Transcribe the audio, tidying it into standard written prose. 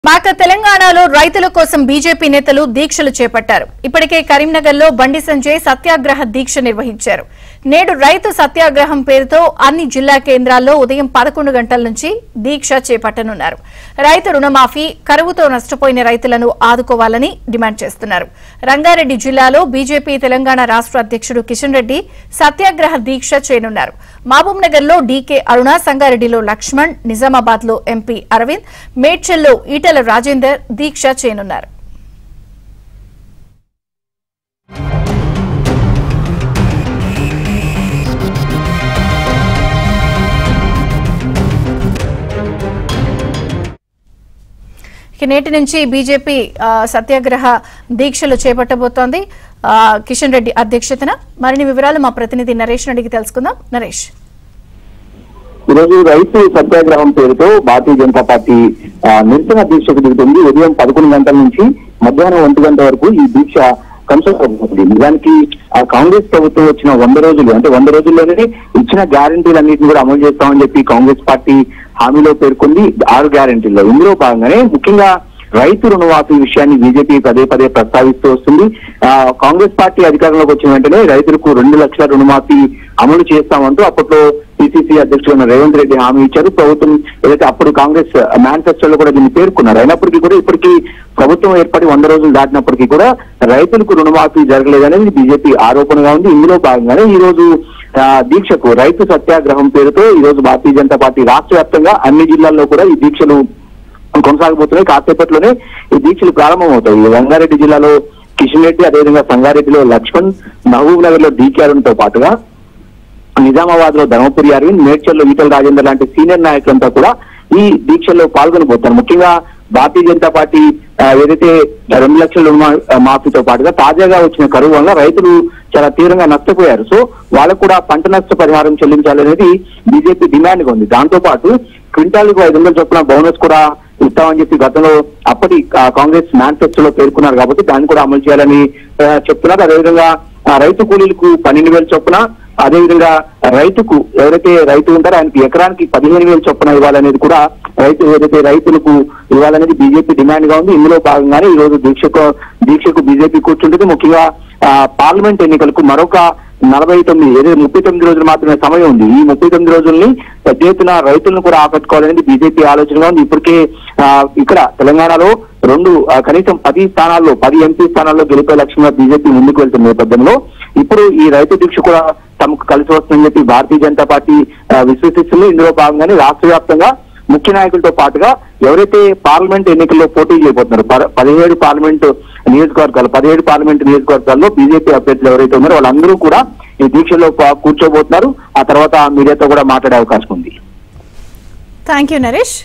తెలంగాణలో రైతుల కోసం బీజేపీ నేతలు దీక్షలు చేపట్టారు. ఇప్పటికే కరీంనగర్లో బండి సంజయ్ సత్యాగ్రహ దీక్ష నిర్వహించారు. నేడు రైతు సత్యాగ్రహం పేరుతో అన్ని జిల్లా కేంద్రాల్లో ఉదయం 11 గంటల నుంచి దీక్ష చేపట్టనున్నారు. రైతు రుణమాఫీ, కరువుతో నష్టపోయిన రైతులను ఆదుకోవాలని డిమాండ్ చేస్తున్నారు. రంగారెడ్డి జిల్లాలో బీజేపీ తెలంగాణ రాష్ట్ర అధ్యక్షుడు కిషన్ రెడ్డి సత్యాగ్రహ దీక్ష చేయనున్నారు. మహబూబ్ నగర్ లో డీకే అరుణ, సంగారెడ్డిలో లక్ష్మణ్, నిజామాబాద్ లో ఎంపీ అరవింద్, మేడ్చల్లో ఈటెల రాజేందర్ దీక్ష చేయనున్నారు. నేటి నుంచి బీజేపీ సత్యాగ్రహ దీక్షలు చేపట్టబోతోంది కిషన్ రెడ్డి అధ్యక్షతన. మరిన్ని వివరాలు మా ప్రతినిధి నరేష్ అడిగి తెలుసుకుందాం. నరేష్, ఈరోజు రైతు సత్యాగ్రహం పేరుతో భారతీయ జనతా పార్టీ నిరసన దీక్షకు దిగుతుంది. ఉదయం 11 గంటల నుంచి మధ్యాహ్నం 1 గంట వరకు ఈ దీక్ష కొనసాగుతుంది. నిజానికి కాంగ్రెస్ ప్రభుత్వం వచ్చిన 100 రోజులు అంటే 100 రోజుల్లోనే ఇచ్చిన గ్యారంటీలన్నింటినీ కూడా అమలు చేస్తామని చెప్పి కాంగ్రెస్ పార్టీ హామీలో పేర్కొంది. 6 గ్యారంటీల్లో ఇందులో భాగంగానే ముఖ్యంగా రైతు రుణమాఫీ విషయాన్ని బీజేపీ పదే పదే ప్రస్తావిస్తూ వస్తుంది. కాంగ్రెస్ పార్టీ అధికారంలోకి వచ్చిన వెంటనే రైతులకు 2 లక్షల రుణమాఫీ అమలు చేస్తామంటూ అప్పట్లో పిసిసి అధ్యక్షుడు రేవంత్ రెడ్డి హామీ ఇచ్చారు. ప్రభుత్వం ఏదైతే అప్పుడు కాంగ్రెస్ మేనిఫెస్టోలో కూడా దీన్ని పేర్కొన్నారు. అయినప్పటికీ కూడా ఇప్పటికీ ప్రభుత్వం ఏర్పడి 100 రోజులు దాటినప్పటికీ కూడా రైతులకు రుణమాఫీ జరగలేదనేది బీజేపీ ఆరోపణగా ఉంది. ఇందులో భాగంగానే ఈ రోజు దీక్షకు రైతు సత్యాగ్రహం పేరుతో ఈ రోజు భారతీయ జనతా పార్టీ రాష్ట్ర వ్యాప్తంగా అన్ని జిల్లాల్లో కూడా ఈ దీక్షలు కొనసాగబోతున్నాయి. కాసేపట్లోనే ఈ దీక్షలు ప్రారంభమవుతాయి. రంగారెడ్డి జిల్లాలో కిషన్ రెడ్డి, అదేవిధంగా సంగారెడ్డిలో లక్ష్మణ్, మహబూబ్ నగర్ లో డీకే అరుణ్తో పాటుగా నిజామాబాద్ లో ధర్మపురి అరవింద్, మేడ్చల్లో ఈటెల రాజేందర్ లాంటి సీనియర్ నాయకులంతా కూడా ఈ దీక్షల్లో పాల్గొనబోతున్నారు. ముఖ్యంగా భారతీయ జనతా పార్టీ ఏదైతే 2 లక్షల మాఫీతో పాటుగా తాజాగా వచ్చిన కరువు వల్ల రైతులు చాలా తీవ్రంగా నష్టపోయారు. సో వాళ్ళకు కూడా పంట నష్ట పరిహారం చెల్లించాలనేది బీజేపీ డిమాండ్ గా ఉంది. దాంతో పాటు క్వింటాల్కు 500 చొప్పున బోనస్ కూడా ఇస్తామని చెప్పి గతంలో అప్పటి కాంగ్రెస్ మేనిఫెస్టోలో పేర్కొన్నారు. కాబట్టి దాన్ని కూడా అమలు చేయాలని చెప్తున్నారు. అదేవిధంగా రైతు కూలీలకు 12,000 చొప్పున, అదేవిధంగా రైతుకు ఎవరైతే రైతు ఉంటారో ఆయనకి ఎకరానికి 15,000 చొప్పున ఇవ్వాలనేది కూడా రైతులకు ఇవ్వాలనేది బీజేపీ డిమాండ్ గా ఉంది. ఇందులో భాగంగానే ఈ రోజు దీక్షకు బీజేపీ కూర్చుంటుంది. ముఖ్యంగా పార్లమెంట్ ఎన్నికలకు మరొక 39 రోజులు మాత్రమే సమయం ఉంది. ఈ 39 రోజుల్ని పెద్ద ఎత్తున రైతులను కూడా ఆకట్టుకోవాలనేది బీజేపీ ఆలోచనగా ఉంది. ఇప్పటికే ఇక్కడ తెలంగాణలో కనీసం 10 స్థానాల్లో 10 ఎంపీ స్థానాల్లో గెలిపే లక్ష్యంగా బీజేపీ ముందుకు వెళ్తున్న నేపథ్యంలో ఇప్పుడు ఈ రైతు దీక్ష కూడా తమకు కలిసి వస్తుందని చెప్పి భారతీయ జనతా పార్టీ విశ్వసిస్తుంది. ఇందులో భాగంగానే రాష్ట్ర వ్యాప్తంగా ముఖ్య నాయకులతో పాటుగా ఎవరైతే పార్లమెంట్ ఎన్నికల్లో పోటీ చేయబోతున్నారు 17 పార్లమెంట్ నియోజకవర్గాల్లో బీజేపీ అభ్యర్థులు ఎవరైతే ఉన్నారో వాళ్ళందరూ కూడా ఈ దీక్షలో కూర్చోబోతున్నారు. ఆ తర్వాత మీడియాతో కూడా మాట్లాడే అవకాశం ఉంది. Thank you Naresh.